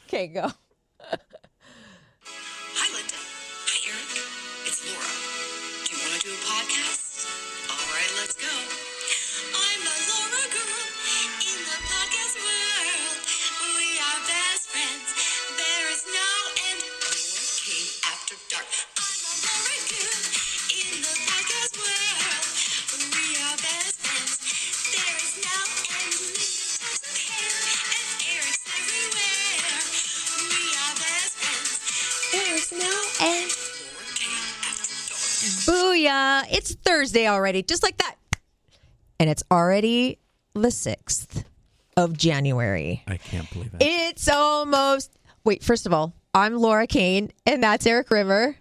Okay, go. Hi, Linda. Hi, Erik. It's Laura. Do you want to do a podcast? All right, let's go. I'm a Laura girl in the podcast world. We are best friends. There is no end. Laura came after dark. I'm a Laura girl in the podcast world. We are best friends. There is no end. Linda talks with hair and Erik's everywhere. We are best friends. There's no end. Laura came after dark. Booyah. It's Thursday already, just like that. And it's already the 6th of January. I can't believe it. It's almost... Wait, first of all, I'm Laura Kane, and that's Erik River.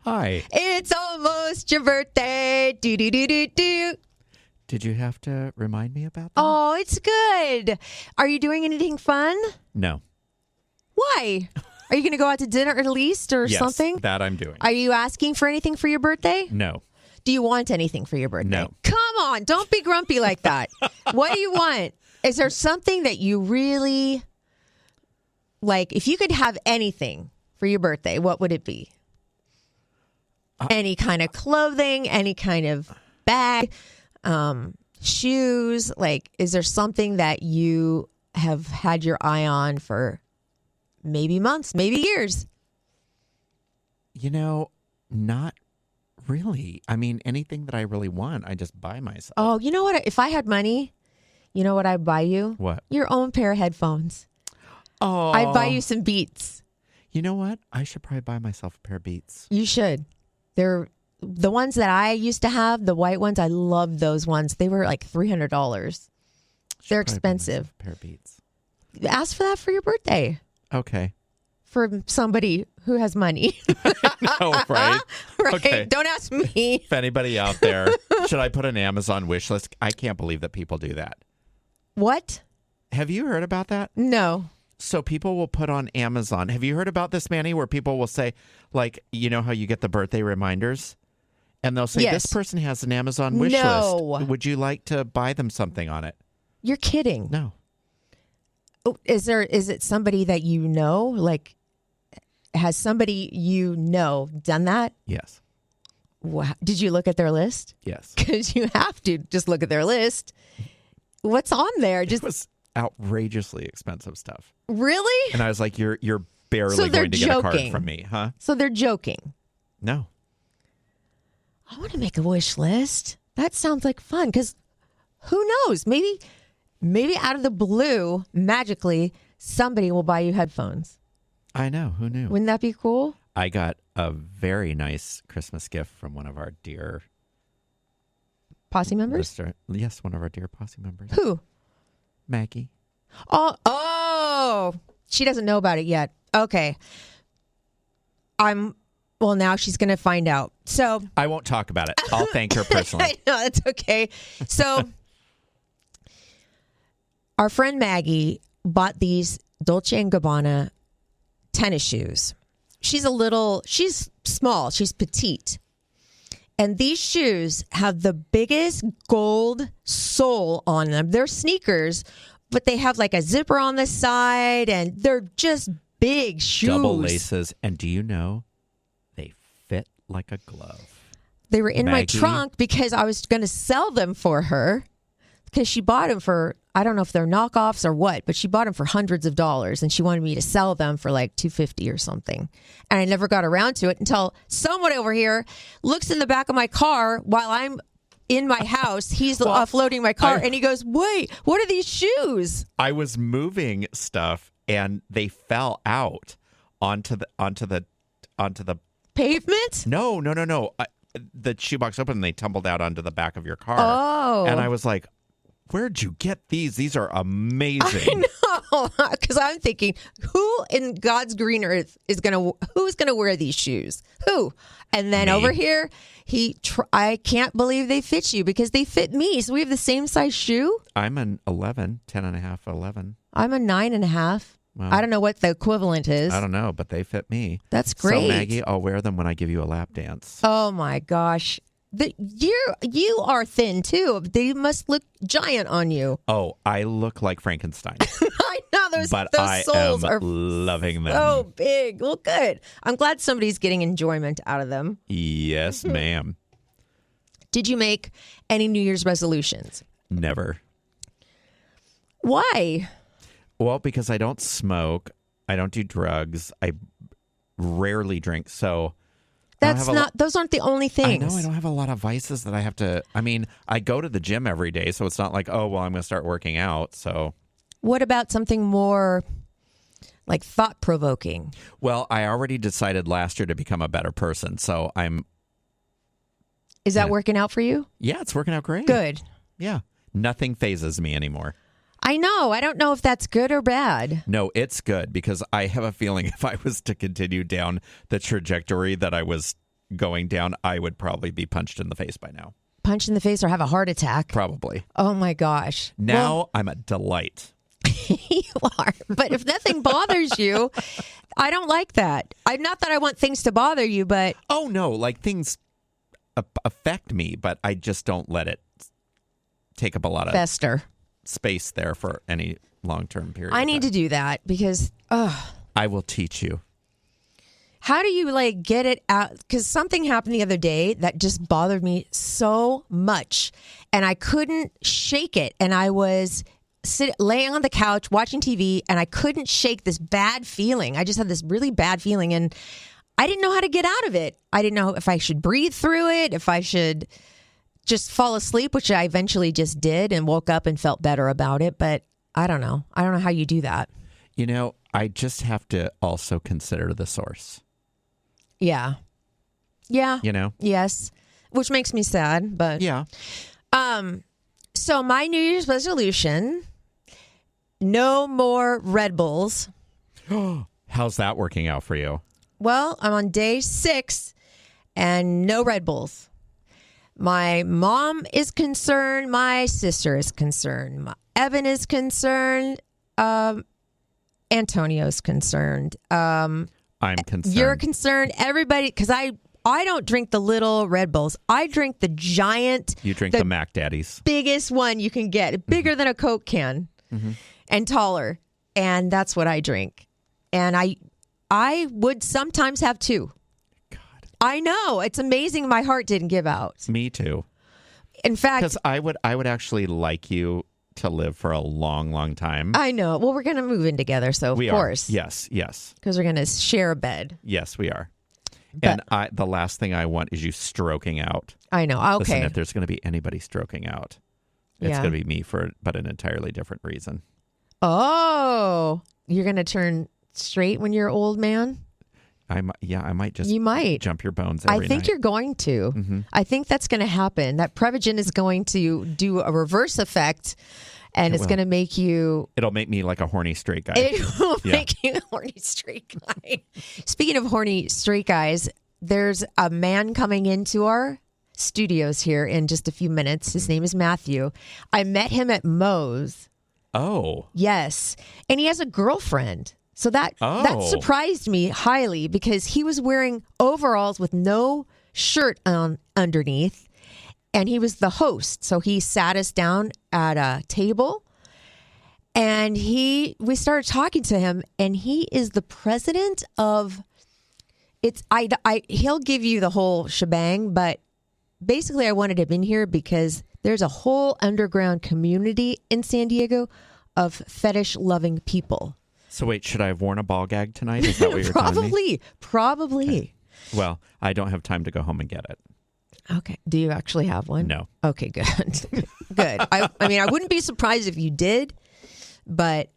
Hi. It's almost your birthday. Do-do-do-do-do. Did you have to remind me about that? Oh, it's good. Are you doing anything fun? No. Why? Are you going to go out to dinner at least or Yes, something? that I'm doing. Are you asking for anything for your birthday? No. Do you want anything for your birthday? No. Come on, don't be grumpy like that. What do you want? Is there something that you really like? If you could have anything for your birthday, what would it be? Any kind of clothing, any kind of bag, shoes? Like, is there something that you have had your eye on for maybe months, maybe years? You know, not really. I mean, anything that I really want, I just buy myself. Oh, you know what? If I had money, you know what I'd buy you? What? Your own pair of headphones. Oh. I'd buy you some Beats. You know what? I should probably buy myself a pair of Beats. You should. They're the ones that I used to have, the white ones. I love those ones. They were like $300. They're Should probably buy expensive. myself a pair of Beats. Ask for that for your birthday. Okay. For somebody who has money. No, right? Right? Okay. Don't ask me. If anybody out there, should I put an Amazon wish list? I can't believe that people do that. What? Have you heard about that? No. So people will put on Amazon. Have you heard about this, Manny, where people will say, like, you know how you get the birthday reminders? And they'll say, Yes. this person has an Amazon wish No. list. Would you like to buy them something on it? You're kidding. No. Oh, is it somebody that you know? Like, has somebody you know done that? Yes. Wow. Did you look at their list? Yes. Because you have to just look at their list. What's on there? Just It was outrageously expensive stuff. really? And I was like, you're barely So they're going to get a card joking. from me, huh? So they're joking. No. I want to make a wish list. That sounds like fun because who knows? Maybe out of the blue, magically, somebody will buy you headphones. I know. Who knew? Wouldn't that be cool? I got a very nice Christmas gift from one of our dear Posse members? Yes, one of our dear posse members. Who? Maggie. Oh, she doesn't know about it yet. Okay. Well, now she's going to find out. So I won't talk about it. I'll thank her personally. I know, that's okay. So our friend Maggie bought these Dolce & Gabbana tennis shoes. She's small. She's petite. And these shoes have the biggest gold sole on them. They're sneakers, but they have like a zipper on the side, and they're just big shoes. Double laces. And do you know, they fit like a glove. They were in my Maggie. trunk because I was going to sell them for her because she bought them for, I don't know if they're knockoffs or what, but she bought them for hundreds of dollars and she wanted me to sell them for like $250 or something. And I never got around to it until someone over here looks in the back of my car while I'm in my house. He's offloading my car and he goes, "Wait, what are these shoes?" I was moving stuff and they fell out onto the Pavement? No. The shoebox opened and they tumbled out onto the back of your car. Oh. And I was like, where'd you get these? These are amazing. I know, because I'm thinking, who in God's green earth who's gonna wear these shoes? Who? And then Me. over here, I can't believe they fit you because they fit me. So we have the same size shoe. I'm an 11, 10 and a half, 11. I'm a 9.5. Wow. I don't know what the equivalent is. I don't know, but they fit me. That's great. So, Maggie, I'll wear them when I give you a lap dance. Oh my gosh. You are thin too. They must look giant on you. Oh, I look like Frankenstein. I No, those I soles am are loving them. so big. Well, good. I'm glad somebody's getting enjoyment out of them. Yes, ma'am. Did you make any New Year's resolutions? Never. Why? Well, because I don't smoke. I don't do drugs. I rarely drink. So Those aren't the only things. I know I don't have a lot of vices that I have to. I mean, I go to the gym every day, so it's not like, oh, well, I'm going to start working out. So what about something more like thought provoking? Well, I already decided last year to become a better person. So Is that working out for you? Yeah, it's working out great. Good. Yeah. Nothing phases me anymore. I know. I don't know if that's good or bad. No, it's good because I have a feeling if I was to continue down the trajectory that I was going down, I would probably be punched in the face by now. Punch in the face or have a heart attack? Probably. Oh my gosh. Now I'm a delight. You are. But if nothing bothers you, I don't like that. Not that I want things to bother you, but... Oh, no. Like things affect me, but I just don't let it take up a lot of... Fester. Space there for any long-term period. I need to do that because... I will teach you. How do you get it out? Because something happened the other day that just bothered me so much and I couldn't shake it. And I was laying on the couch watching TV and I couldn't shake this bad feeling. I just had this really bad feeling and I didn't know how to get out of it. I didn't know if I should breathe through it, if I should just fall asleep, which I eventually just did and woke up and felt better about it. But I don't know. I don't know how you do that. You know, I just have to also consider the source. Yeah. Yeah. You know? Yes. Which makes me sad, but yeah. So my New Year's resolution, no more Red Bulls. How's that working out for you? Well, I'm on day 6 and no Red Bulls. My mom is concerned. My sister is concerned. Evan is concerned. Antonio's concerned. I'm concerned. You're concerned. Everybody, because I don't drink the little Red Bulls. I drink the giant. You drink the Mac Daddies. Biggest one you can get. Bigger than a Coke can and taller. And that's what I drink. And I would sometimes have 2. I know. It's amazing my heart didn't give out. Me too. In fact... Because I would actually like you to live for a long, long time. I know. Well, we're going to move in together, so of course. Yes, yes. Because we're going to share a bed. Yes, we are. But, and the last thing I want is you stroking out. I know. Okay. Listen, if there's going to be anybody stroking out, it's going to be me but an entirely different reason. Oh, you're going to turn straight when you're an old man? I might just jump your bones every night. I think you're going to. Mm-hmm. I think that's going to happen. That Prevagen is going to do a reverse effect, and it's going to make you... It'll make me like a horny straight guy. It will make you a horny straight guy. Speaking of horny straight guys, there's a man coming into our studios here in just a few minutes. His name is Matthew. I met him at Moe's. Oh. Yes. And he has a girlfriend. So that surprised me highly because he was wearing overalls with no shirt on underneath, and he was the host. So he sat us down at a table, and we started talking to him, and he is the president of he'll give you the whole shebang, but basically I wanted him in here because there's a whole underground community in San Diego of fetish loving people. So wait, should I have worn a ball gag tonight? Is that what you're telling me? Probably. Okay. Well, I don't have time to go home and get it. Okay. Do you actually have one? No. Okay, good. Good. I mean, I wouldn't be surprised if you did, but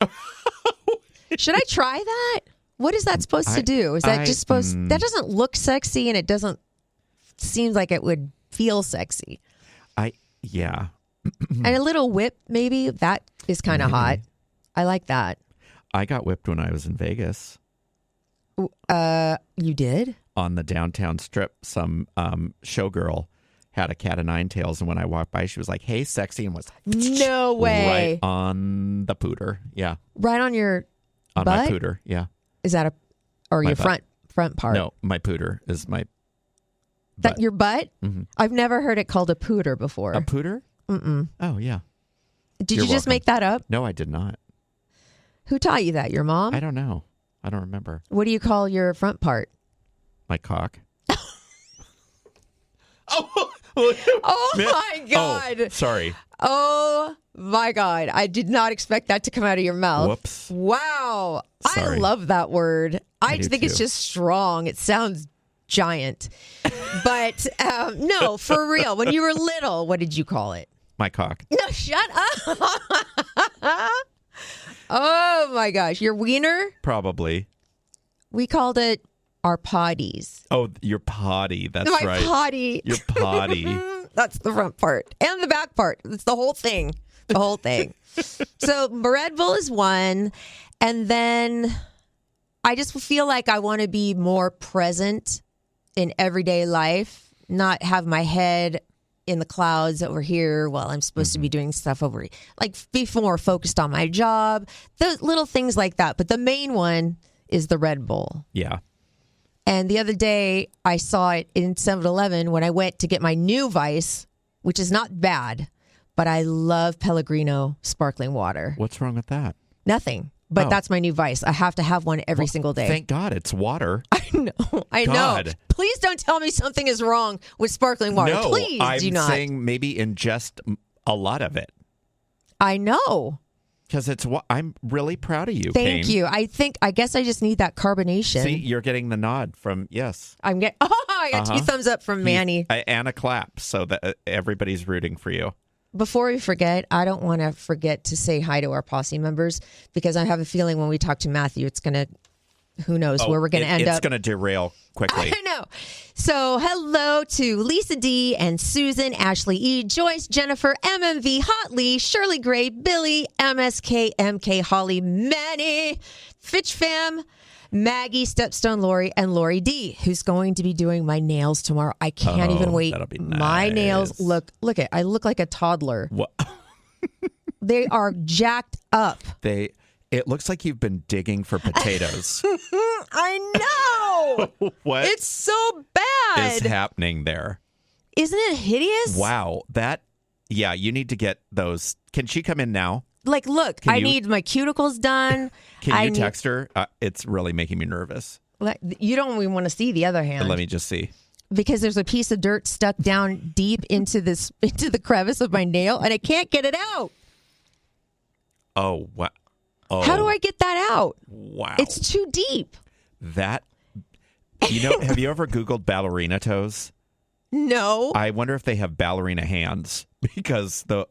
should I try that? What is that supposed to do? Is that just supposed... That doesn't look sexy, and it doesn't seem like it would feel sexy. Yeah. And a little whip, maybe. That is kind of hot. I like that. I got whipped when I was in Vegas. You did? On the downtown strip, some showgirl had a cat of nine tails, and when I walked by, she was like, "Hey, sexy," and was no way right on the pooter. Yeah, right on your on butt? my pooter. Yeah, is that or my your butt. front part? No, my pooter is my. That your butt? Mm-hmm. I've never heard it called a pooter before. A pooter? Mm-mm. Oh yeah. Did you just make that up? No, I did not. Who taught you that? Your mom? I don't know. I don't remember. What do you call your front part? My cock. Oh my God. Oh, sorry. Oh my God. I did not expect that to come out of your mouth. Whoops. Wow. Sorry. I love that word. I do think it's too. just strong. It sounds giant. But no, for real. When you were little, what did you call it? My cock. No, shut up. Oh my gosh. Your wiener? Probably. We called it our potties. Oh, your potty. That's My right. potty. Your potty. That's the front part. And the back part. It's the whole thing. The whole thing. So Red Bull is one. And then I just feel like I want to be more present in everyday life, not have my head in the clouds over here while I'm supposed to be doing stuff over here. Like be more focused on my job, those little things like that. But the main one is the Red Bull. Yeah. And the other day, I saw it in 7-Eleven when I went to get my new Vice, which is not bad, but I love Pellegrino sparkling water. What's wrong with that? Nothing. But Oh. that's my new Vice. I have to have one every single day. Thank God it's water. I know. God. Please don't tell me something is wrong with sparkling water. No, Please I'm do not. saying maybe ingest a lot of it. I know. Because it's what I'm really proud of you. Thank Kane. you. I guess I just need that carbonation. See, you're getting the nod from yes. I got two thumbs up from Manny. And a clap, so that everybody's rooting for you. Before we forget, I don't want to forget to say hi to our posse members because I have a feeling when we talk to Matthew, it's going to, who knows where we're going to end up. It's going to derail quickly. I know. So hello to Lisa D and Susan, Ashley E, Joyce, Jennifer, MMV, Hotley, Shirley Gray, Billy, MSK, MK, Holly, Manny, Fitch Fam, Maggie, Stepstone, Lori, and Lori D, who's going to be doing my nails tomorrow. I can't even wait. That'll be My nice. nails look I look like a toddler. What? They are jacked up. It looks like you've been digging for potatoes. I know. What It's so bad. is happening there? Isn't it hideous? Wow, yeah, you need to get those. Can she come in now? Like, look, I need my cuticles done. Can you text her? It's really making me nervous. Like, you don't even want to see the other hand. Let me just see. Because there's a piece of dirt stuck down deep into the crevice of my nail, and I can't get it out. Oh, wow. Oh, How do I get that out? Wow. It's too deep. That, have you ever Googled ballerina toes? No. I wonder if they have ballerina hands because Oh,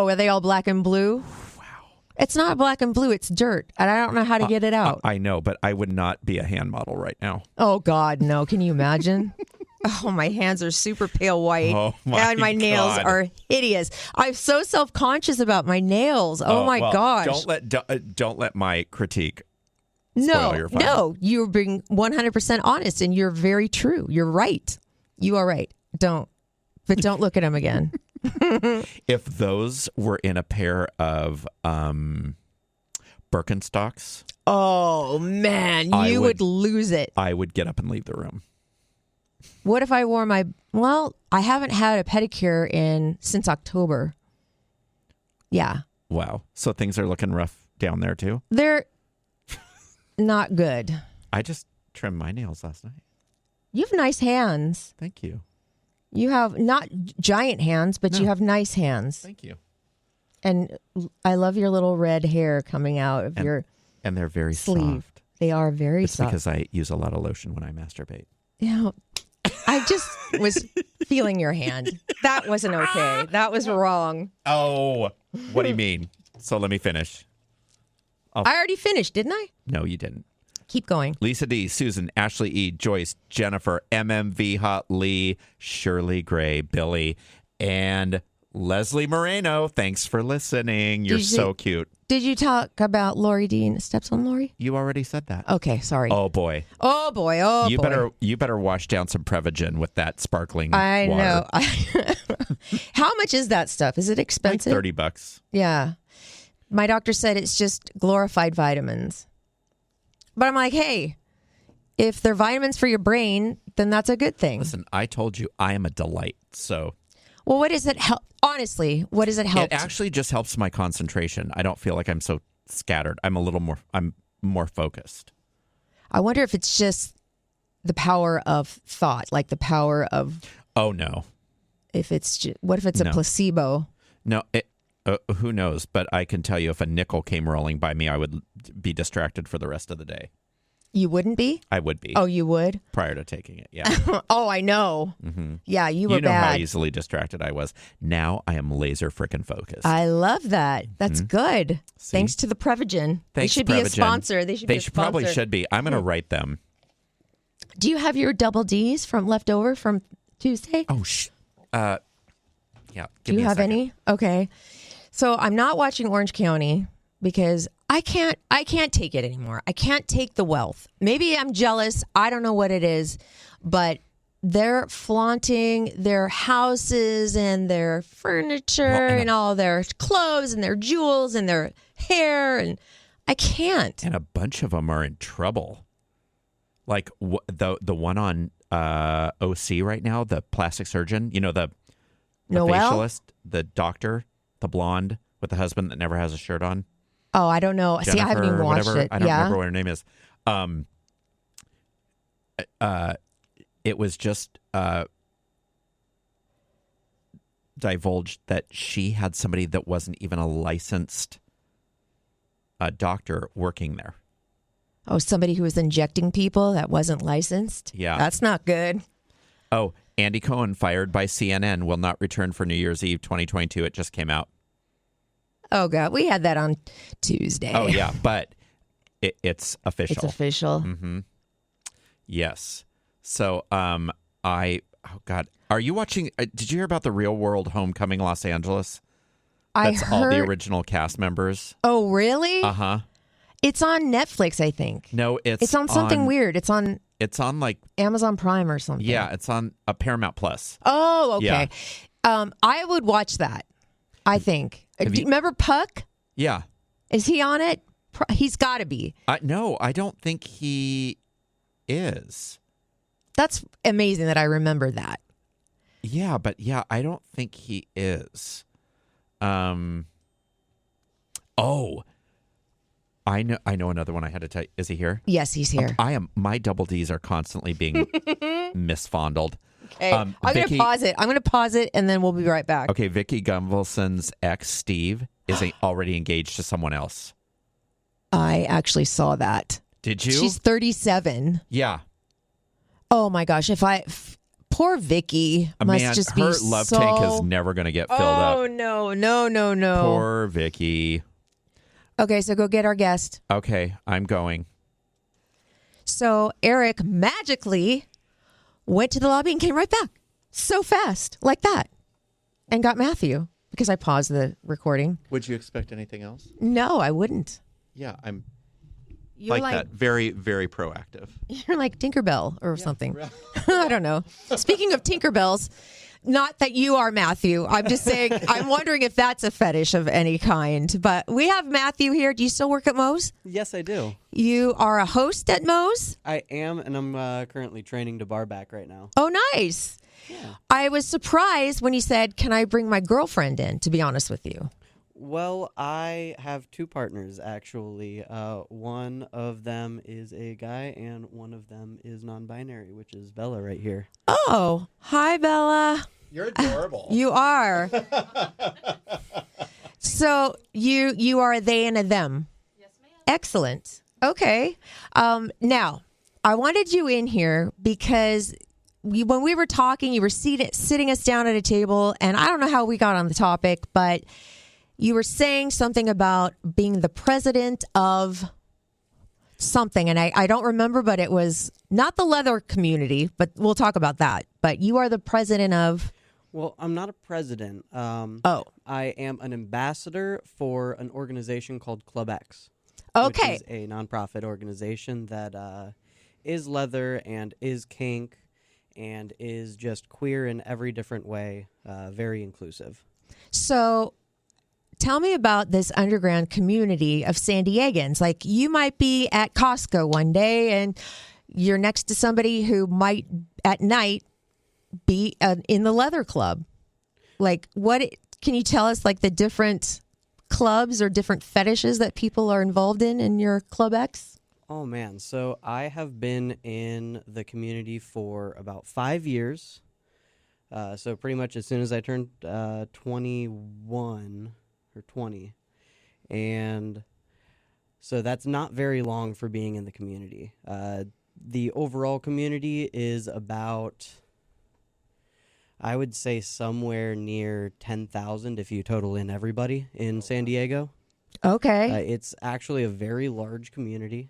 are they all black and blue? Wow. It's not black and blue. It's dirt. And I don't know how to get it out. I know, but I would not be a hand model right now. Oh, God, no. Can you imagine? Oh, my hands are super pale white. Oh, my and my nails God. are hideous. I'm so self-conscious about my nails. Oh, my well, gosh. Don't let my critique spoil your fun. No. You're being 100% honest, and you're very true. You're right. You are right. Don't look at them again. If those were in a pair of Birkenstocks, Oh, man. You would lose it. I would get up and leave the room. What if I wore I haven't had a pedicure since October. Yeah. Wow. So things are looking rough down there too? They're not good. I just trimmed my nails last night. You have nice hands. Thank you. You have not giant hands, but you have nice hands. Thank you. And I love your little red hair coming out of your And they're very sleeve. soft. They are very It's soft. because I use a lot of lotion when I masturbate. I just was feeling your hand. That wasn't okay. That was wrong. Oh, what do you mean? So let me finish. I already finished, didn't I? No, you didn't. Keep going. Lisa D, Susan, Ashley E, Joyce, Jennifer, MMV, Hot Lee, Shirley Gray, Billy, and Leslie Moreno. Thanks for listening. You're so cute. Did you talk about Lori D and Steps on Lori? You already said that. Okay, sorry. Oh boy. Oh boy. Oh You boy. you better wash down some Prevagen with that sparkling I water. know. How much is that stuff? Is it Like expensive? $30. Yeah. My doctor said it's just glorified vitamins. But I'm like, hey, if they're vitamins for your brain, then that's a good thing. Listen, I told you I am a delight. So Well, what does it help? Honestly, what does it help? it actually just helps my concentration. I don't feel like I'm so scattered. I'm more focused. I wonder if it's just the power of thought, like the power of. Oh no. If it's what if it's a placebo? No, who knows? But I can tell you, if a nickel came rolling by me, I would be distracted for the rest of the day. You wouldn't be? I would be. Oh, you would? Prior to taking it, yeah. Oh, I know. Mm-hmm. Yeah, you were You know bad. how easily distracted I was. Now I am laser frickin' focused. I love that. That's good. See? Thanks to the Prevagen. They Thanks, should be a Prevagen. sponsor. They should be a sponsor. Probably should be. I'm going to write them. Do you have your double Ds from leftover from Tuesday? Oh, yeah. Do you have any? Okay. So I'm not watching Orange County because I can't take it anymore. I can't take the wealth. Maybe I'm jealous. I don't know what it is, but they're flaunting their houses and their furniture and all their clothes and their jewels and their hair, and I can't. And a bunch of them are in trouble. Like the one on OC right now, the plastic surgeon, the facialist, the doctor, the blonde with the husband that never has a shirt on. Oh, I don't know. Jennifer, See, I haven't even watched it. I don't remember what her name is. It was just divulged that she had somebody that wasn't even a licensed doctor working there. Oh, somebody who was injecting people that wasn't licensed? Yeah. That's not good. Oh, Andy Cohen, fired by CNN, will not return for New Year's Eve 2022. It just came out. Oh, God. We had that on Tuesday. Oh, yeah. But it's official. It's official. Mm-hmm. Yes. So, oh, God. Are you watching? Did you hear about the Real World Homecoming Los Angeles? That's all the original cast members. Oh, really? Uh-huh. It's on Netflix, I think. No, it's on something weird. It's on like Amazon Prime or something. Yeah, it's on Paramount Plus. Oh, okay. Yeah. I would watch that, I think. Do you remember Puck? Yeah. Is he on it? He's got to be. No, I don't think he is. That's amazing that I remember that. Yeah, but I don't think he is. Oh, I know another one I had to tell you. Is he here? Yes, he's here. My double Ds are constantly being misfondled. Okay, I'm going to pause it. I'm going to pause it, and then we'll be right back. Okay, Vicky Gunvalson's ex, Steve, is already engaged to someone else. I actually saw that. Did you? She's 37. Yeah. Oh, my gosh. Poor Vicky must just be her love tank is never going to get filled up. Oh, no. Poor Vicky. Okay, so go get our guest. Okay, I'm going. So Erik magically went to the lobby and came right back. So fast, like that. And got Matthew, because I paused the recording. Would you expect anything else? No, I wouldn't. Yeah, I'm You're like that. Very, very proactive. You're like Tinkerbell or something. I don't know. Speaking of Tinkerbells, not that you are Matthew. I'm just saying, I'm wondering if that's a fetish of any kind. But we have Matthew here. Do you still work at Moe's? Yes, I do. You are a host at Moe's? I am, and I'm currently training to bar back right now. Oh, nice. Yeah. I was surprised when you said, can I bring my girlfriend in, to be honest with you? Well, I have two partners, actually. One of them is a guy, and one of them is non-binary, which is Bella right here. Oh, hi, Bella. You're adorable. You are. So you are a they and a them. Yes, ma'am. Excellent. Okay. Now, I wanted you in here because when we were talking, you were sitting us down at a table, and I don't know how we got on the topic, but you were saying something about being the president of something, and I don't remember, but it was not the leather community, but we'll talk about that. But you are the president of... Well, I'm not a president. Oh. I am an ambassador for an organization called Club X. Okay. Which is a nonprofit organization that is leather and is kink and is just queer in every different way, very inclusive. So tell me about this underground community of San Diegans. Like, you might be at Costco one day and you're next to somebody who might at night be in the leather club. Like, what can you tell us, like, the different clubs or different fetishes that people are involved in your Club X? Oh, man. So I have been in the community for about 5 years. So pretty much as soon as I turned 21 or 20. And so that's not very long for being in the community. The overall community is about, I would say, somewhere near 10,000 if you total in everybody in San Diego. Okay. It's actually a very large community.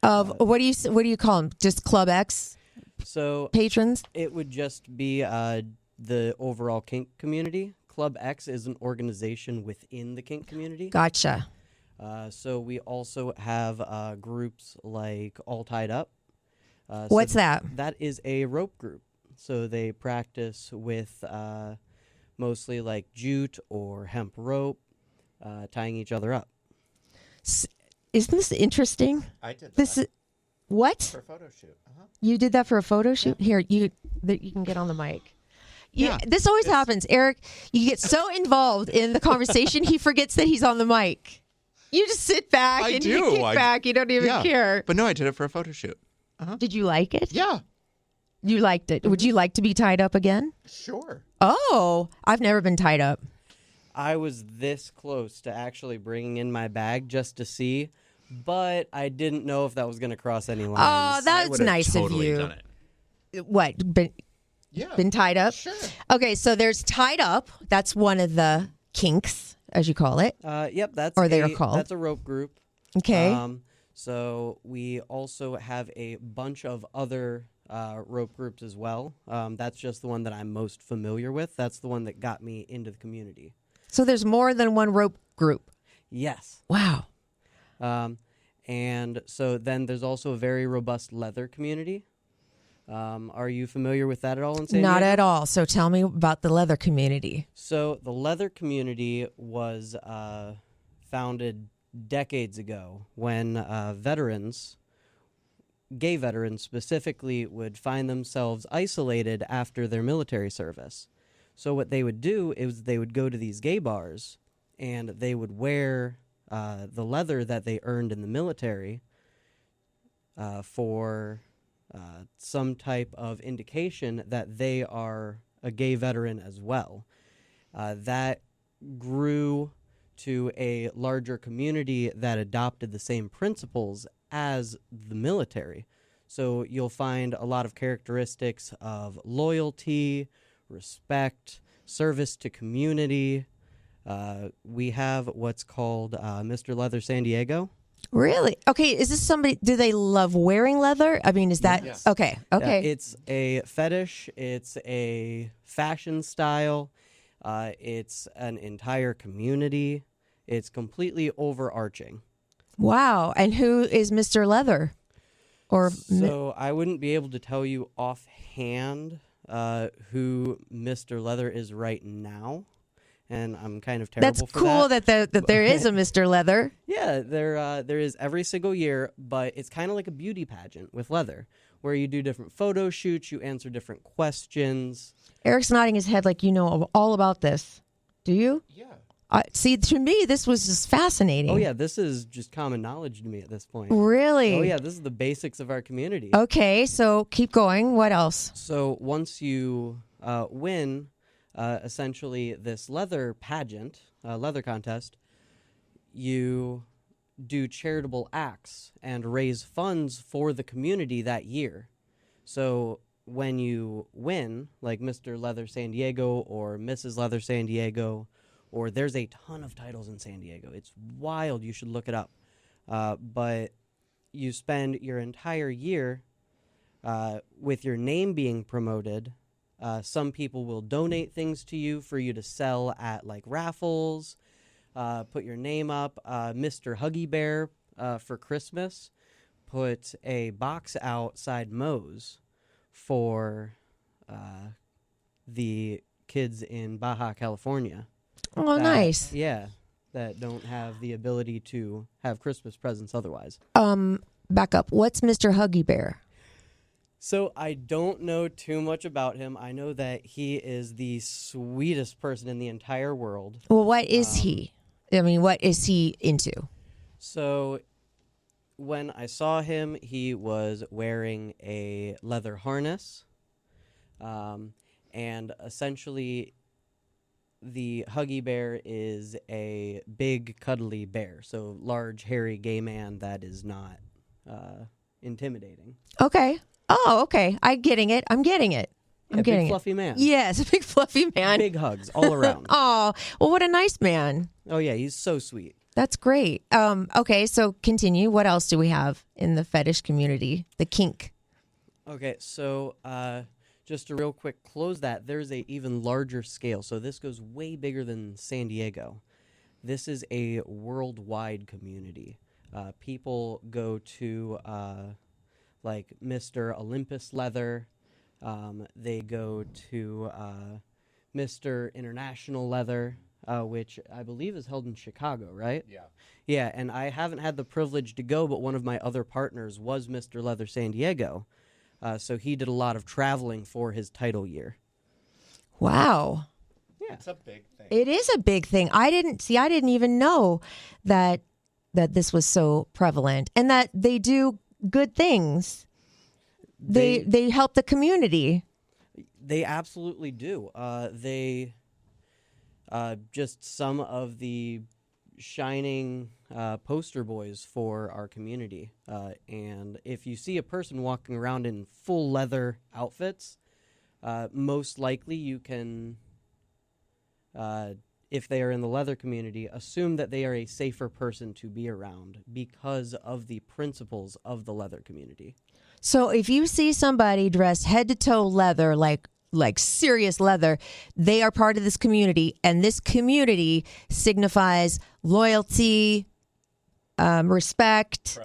Of what do you call them? Just Club X So patrons? it would just be the overall kink community. Club X is an organization within the kink community. Gotcha. So we also have groups like All Tied Up. What's that? That is a rope group. So they practice with mostly like jute or hemp rope, tying each other up. Isn't this interesting? I did This is what? for a photo shoot. You did that for a photo shoot? Here, you can get on the mic. Yeah, This always happens, Eric. You get so involved in the conversation, he forgets that he's on the mic. You just sit back and you kick back. You don't even care. But no, I did it for a photo shoot. Did you like it? Yeah, You liked it. Would you like to be tied up again? sure. Oh, I've never been tied up. I was this close to actually bringing in my bag just to see, but I didn't know if that was going to cross any lines. Oh, that's nice of you. Done it. What? Been tied up? Sure. Okay, so there's tied up. That's one of the kinks, as you call it. Yep, that's Or they are called. That's a rope group. Okay. So we also have a bunch of other rope groups as well. That's just the one that I'm most familiar with. That's the one that got me into the community. So there's more than one rope group. Yes. Wow. And so then there's also a very robust leather community. Are you familiar with that at all in San Diego? Not at all. So tell me about the leather community. So the leather community was founded decades ago when gay veterans specifically, would find themselves isolated after their military service. So what they would do is they would go to these gay bars and they would wear the leather that they earned in the military for some type of indication that they are a gay veteran as well. That grew to a larger community that adopted the same principles as the military. So you'll find a lot of characteristics of loyalty, respect, service to community. We have what's called Mr. Leather San Diego. Really? Okay, is this somebody, do they love wearing leather? I mean, is that, Yes. okay. It's a fetish. It's a fashion style. It's an entire community. It's completely overarching. Wow. And who is Mr. Leather? Or So I wouldn't be able to tell you offhand who Mr. Leather is right now, and I'm kind of terrible that's for cool that. that there is a Mr. Leather. Yeah, there is every single year, but it's kind of like a beauty pageant with leather, where you do different photo shoots, you answer different questions. Eric's nodding his head like you know all about this. Do you? Yeah. See, to me, this was just fascinating. Oh yeah, this is just common knowledge to me at this point. Really? Oh yeah, this is the basics of our community. Okay, so keep going. What else? So once you win, essentially this leather pageant, leather contest, you do charitable acts and raise funds for the community that year. So when you win, like Mr. Leather San Diego or Mrs. Leather San Diego, or there's a ton of titles in San Diego. It's wild. You should look it up. But you spend your entire year with your name being promoted. Some people will donate things to you for you to sell at like raffles. Put your name up. Mr. Huggy Bear for Christmas put a box outside Moe's for the kids in Baja California. Oh, nice. Yeah, that don't have the ability to have Christmas presents otherwise. Back up. What's Mr. Huggy Bear? So I don't know too much about him. I know that he is the sweetest person in the entire world. Well, what is he? I mean, what is he into? So when I saw him, he was wearing a leather harness. And essentially, the Huggy Bear is a big, cuddly bear. So large, hairy, gay man that is not intimidating. Okay. Oh, okay. I'm getting it. I'm getting it. Big, fluffy man. Yes, a big fluffy man. Big hugs all around. Oh, well, what a nice man. Oh, yeah, he's so sweet. That's great. Okay, so continue. What else do we have in the fetish community? The kink. Okay, so just to real quick close that, there's a even larger scale. So this goes way bigger than San Diego. This is a worldwide community. People go to like Mr. Olympus Leather. They go to Mr. International Leather, which I believe is held in Chicago, right? Yeah. Yeah, and I haven't had the privilege to go, but one of my other partners was Mr. Leather San Diego. So he did a lot of traveling for his title year. Wow. Yeah. It's a big thing. It is a big thing. I didn't even know that this was so prevalent and that they do good things. They help the community. They absolutely do. They just some of the shining poster boys for our community. And if you see a person walking around in full leather outfits, most likely you can, if they are in the leather community, assume that they are a safer person to be around because of the principles of the leather community. So if you see somebody dressed head to toe leather, like serious leather, they are part of this community, and this community signifies loyalty, respect,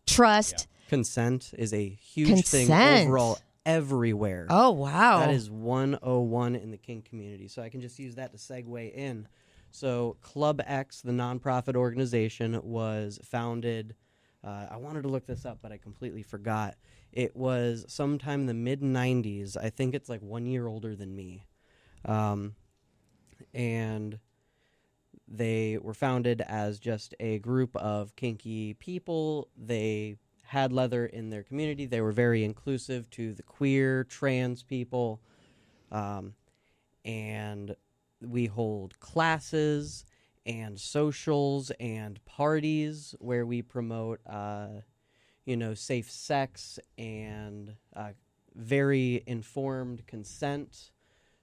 trust. Yeah. Consent is a huge thing overall everywhere. Oh, wow. That is 101 in the kink community. So I can just use that to segue in. So Club X, the nonprofit organization, was founded, I wanted to look this up, but I completely forgot. It was sometime in the mid-90s. I think it's like 1 year older than me. And they were founded as just a group of kinky people. They had leather in their community. They were very inclusive to the queer, trans people. And we hold classes and socials and parties where we promote safe sex and very informed consent.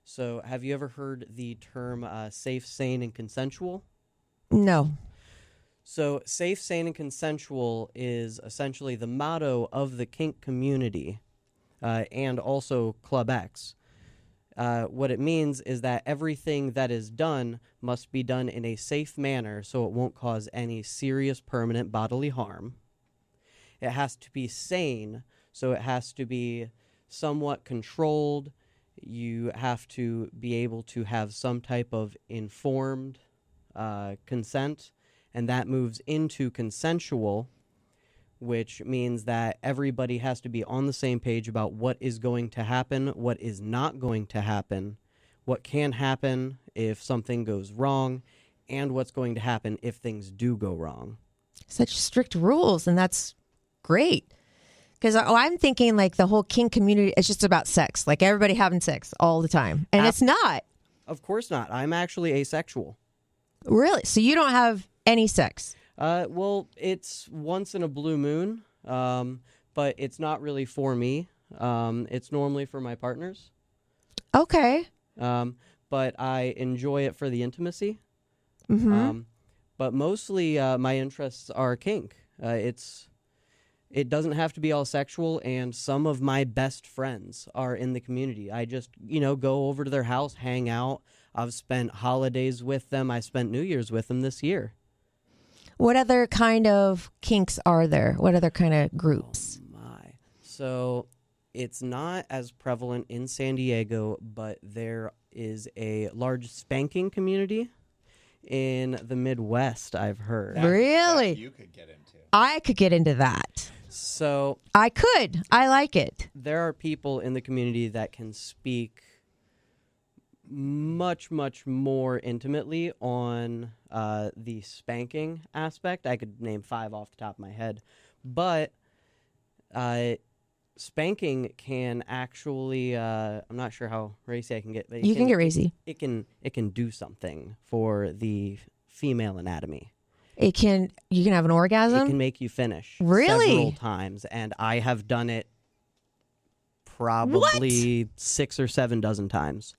So have you ever heard the term safe, sane, and consensual? No. So safe, sane, and consensual is essentially the motto of the kink community and also Club X. What it means is that everything that is done must be done in a safe manner so it won't cause any serious permanent bodily harm. It has to be sane, so it has to be somewhat controlled. You have to be able to have some type of informed consent, and that moves into consensual, which means that everybody has to be on the same page about what is going to happen, what is not going to happen, what can happen if something goes wrong, and what's going to happen if things do go wrong. Such strict rules, and that's great. Because I'm thinking like the whole kink community is just about sex, like everybody having sex all the time. And it's not. Of course not. I'm actually asexual. Really? So you don't have any sex? Well, it's once in a blue moon, but it's not really for me. It's normally for my partners. Okay. But I enjoy it for the intimacy. Mm-hmm. But mostly my interests are kink. It doesn't have to be all sexual, and some of my best friends are in the community. I just, go over to their house, hang out. I've spent holidays with them. I spent New Year's with them this year. What other kind of kinks are there? What other kind of groups? Oh, my. So it's not as prevalent in San Diego, but there is a large spanking community in the Midwest, I've heard. Really? That you could get into. I could get into that. So I could. I like it. there are people in the community that can speak much, much more intimately on the spanking aspect. I could name 5 off the top of my head. But spanking can actually, I'm not sure how racy I can get. But You can get racy. It can do something for the female anatomy. You can have an orgasm? It can make you finish Really? several times. And I have done it probably 6 or 7 dozen times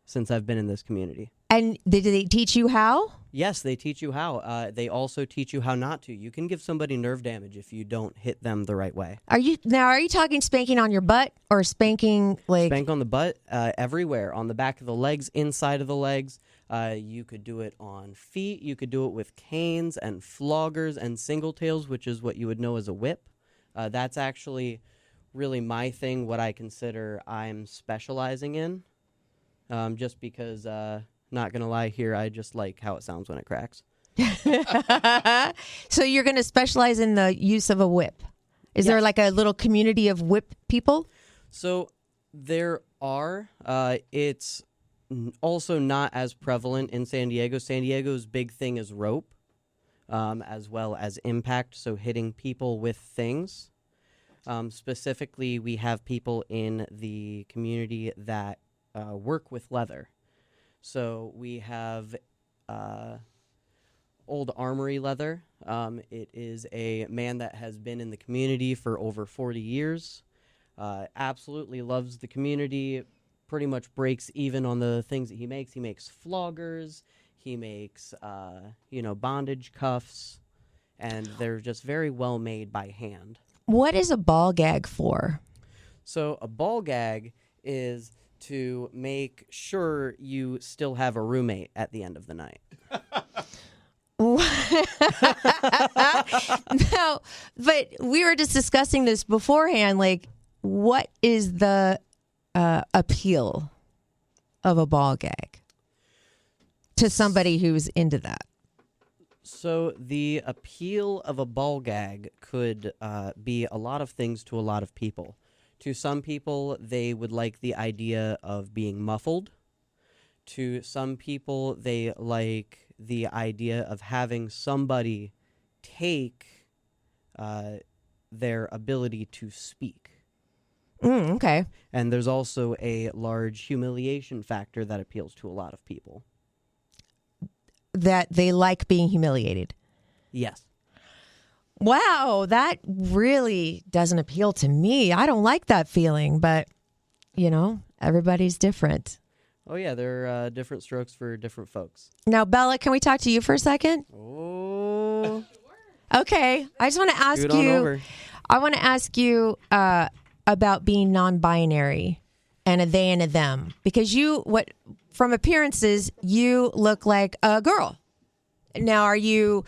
since I've been in this community. And did they teach you how? Yes, they teach you how. They also teach you how not to. You can give somebody nerve damage if you don't hit them the right way. Are you talking spanking on your butt or spanking like Spank on the butt, everywhere, on the back of the legs, inside of the legs. You could do it on feet. You could do it with canes and floggers and single tails, which is what you would know as a whip. That's actually really my thing, what I consider I'm specializing in. Just because, not going to lie here, I just like how it sounds when it cracks. So you're going to specialize in the use of a whip. Is there like a little community of whip people? So there are. It's also not as prevalent in San Diego. San Diego's big thing is rope, as well as impact, so hitting people with things. Specifically, we have people in the community that work with leather. So we have Old Armory Leather. It is a man that has been in the community for over 40 years. Absolutely loves the community. Pretty much breaks even on the things that he makes. He makes floggers. He makes, bondage cuffs. And they're just very well made by hand. What is a ball gag for? So a ball gag is to make sure you still have a roommate at the end of the night. No, but we were just discussing this beforehand. Like, what is the appeal of a ball gag to somebody who's into that? So the appeal of a ball gag could be a lot of things to a lot of people. To some people, they would like the idea of being muffled. To some people, they like the idea of having somebody take their ability to speak. Okay. And there's also a large humiliation factor that appeals to a lot of people. That they like being humiliated. Yes. Wow, that really doesn't appeal to me. I don't like that feeling, but, everybody's different. Oh, yeah, there are different strokes for different folks. Now, Bella, can we talk to you for a second? Oh. Okay. I just want to ask Scoot on you. over. I want to ask you about being non-binary and a they and a them, because from appearances, you look like a girl. Now, you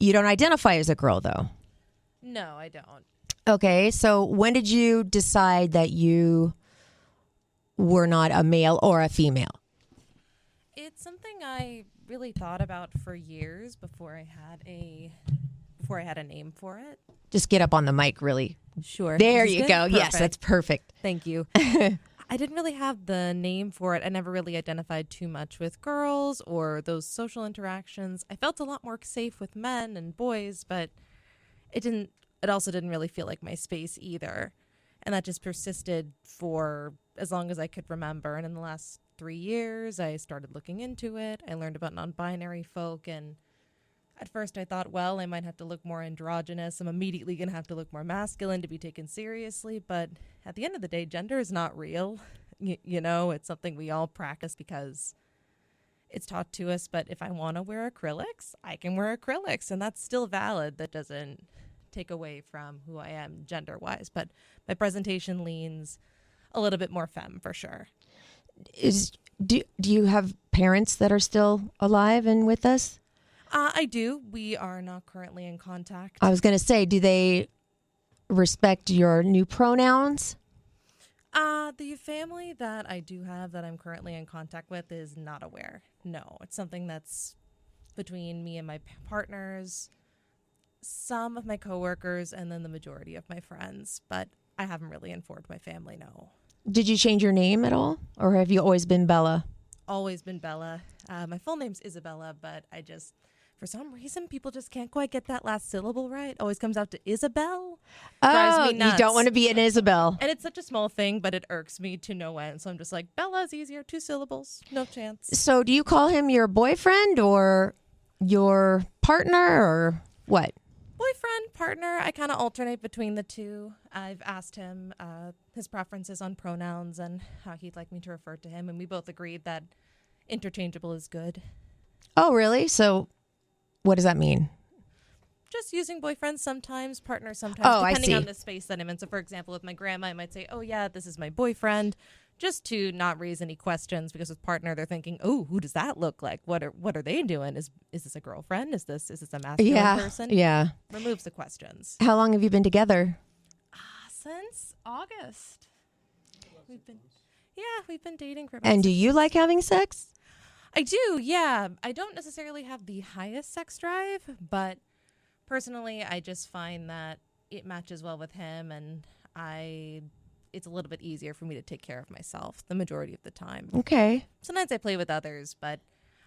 don't identify as a girl, though? No, I don't. Okay, so when did you decide that you were not a male or a female? It's something I really thought about for years before I had a name for it. Just get up on the mic, really. Sure. There This is you good? go. Yes, Perfect. that's perfect. Thank you. I didn't really have the name for it. I never really identified too much with girls or those social interactions. I felt a lot more safe with men and boys, but it also didn't really feel like my space either. And that just persisted for as long as I could remember. And in the last 3 years, I started looking into it. I learned about non-binary folk, and at first I thought, well, I might have to look more androgynous. I'm immediately going to have to look more masculine to be taken seriously. But at the end of the day, gender is not real. It's something we all practice because it's taught to us. But if I want to wear acrylics, I can wear acrylics. And that's still valid. That doesn't take away from who I am gender-wise. But my presentation leans a little bit more femme for sure. Do you have parents that are still alive and with us? I do. We are not currently in contact. I was going to say, do they respect your new pronouns? The family that I do have that I'm currently in contact with is not aware. No, it's something that's between me and my partners, some of my coworkers, and then the majority of my friends. But I haven't really informed my family, no. Did you change your name at all? Or have you always been Bella? Always been Bella. My full name's Isabella, but for some reason, people just can't quite get that last syllable right. Always comes out to Isabel. Drives me nuts. You don't want to be an Isabel. And it's such a small thing, but it irks me to no end. So I'm just like, Bella's easier, 2 syllables, no chance. So do you call him your boyfriend or your partner or what? Boyfriend, partner, I kind of alternate between the two. I've asked him his preferences on pronouns and how he'd like me to refer to him, and we both agreed that interchangeable is good. Oh, really? So what does that mean? Just using boyfriend sometimes, partner sometimes, I depending see. on the space that I'm in. So, for example, with my grandma, I might say, oh, yeah, this is my boyfriend, just to not raise any questions, because with partner, they're thinking, oh, who does that look like? What are they doing? Is this a girlfriend? Is this a masculine person? Yeah. Removes the questions. How long have you been together? Since August. We've been dating for about And do 6 you like having sex? I do, yeah. I don't necessarily have the highest sex drive, but personally, I just find that it matches well with him, and it's a little bit easier for me to take care of myself the majority of the time. Okay. Sometimes I play with others, but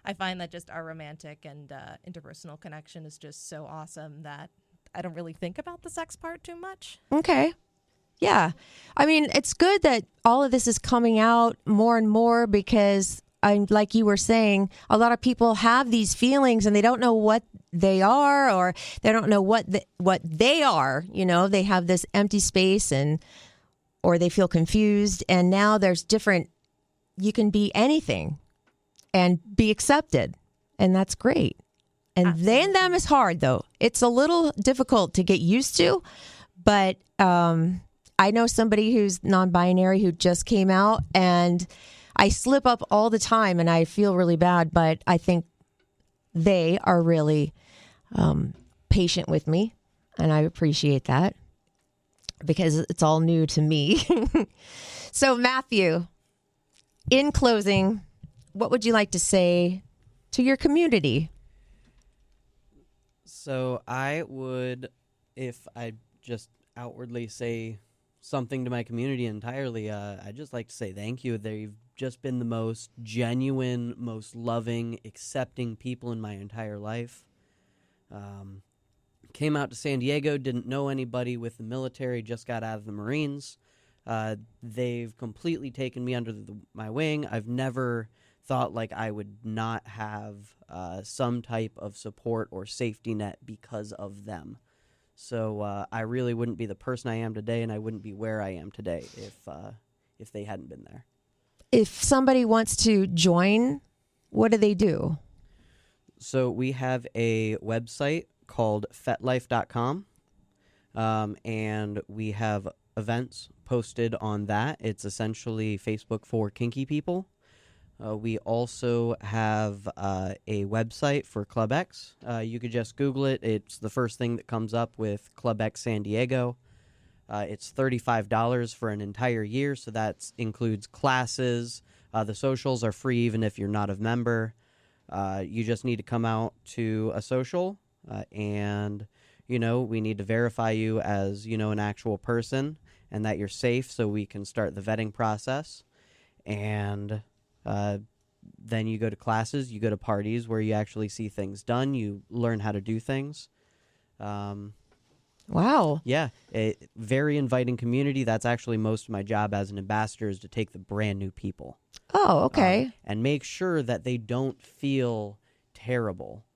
I find that just our romantic and interpersonal connection is just so awesome that I don't really think about the sex part too much. Okay. Yeah. I mean, it's good that all of this is coming out more and more because like you were saying, a lot of people have these feelings and they don't know what they are, or they don't know what they are. You know, they have this empty space or they feel confused. And now there's different, you can be anything and be accepted. And that's great. And then them is hard though. It's a little difficult to get used to, but I know somebody who's non-binary who just came out, and I slip up all the time and I feel really bad, but I think they are really patient with me, and I appreciate that because it's all new to me. So Matthew, in closing, what would you like to say to your community? So I would, if I just outwardly say something to my community entirely, I'd just like to say thank you. They've just been the most genuine, most loving, accepting people in my entire life. Came out to San Diego, didn't know anybody with the military, just got out of the Marines. They've completely taken me under my wing. I've never thought like I would not have some type of support or safety net because of them. So I really wouldn't be the person I am today, and I wouldn't be where I am today if they hadn't been there. If somebody wants to join, what do they do? So we have a website called fetlife.com, and we have events posted on that. It's essentially Facebook for kinky people. We also have a website for Club X. You could just Google it. It's the first thing that comes up with Club X San Diego. It's $35 for an entire year, so that includes classes. The socials are free even if you're not a member. You just need to come out to a social, and, we need to verify you as, an actual person and that you're safe so we can start the vetting process. And then you go to classes, you go to parties where you actually see things done, you learn how to do things. Wow. Yeah, a very inviting community. That's actually most of my job as an ambassador, is to take the brand new people. Oh, okay. And make sure that they don't feel terrible,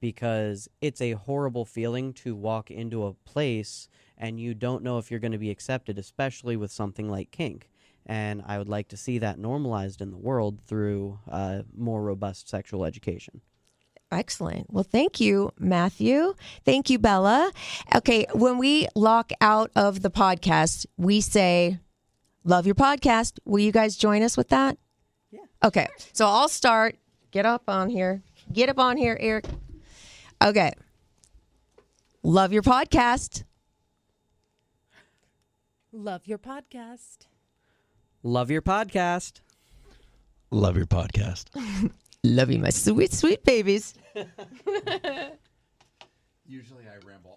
because it's a horrible feeling to walk into a place and you don't know if you're going to be accepted, especially with something like kink. And I would like to see that normalized in the world through more robust sexual education. Excellent. Well, thank you, Matthew. Thank you, Bella. Okay, when we lock out of the podcast, we say, love your podcast. Will you guys join us with that? Yeah. Okay, so I'll start. Get up on here. Get up on here, Erik. Okay. Love your podcast. Love your podcast. Love your podcast. Love your podcast. Love you, my sweet, sweet babies. Usually I ramble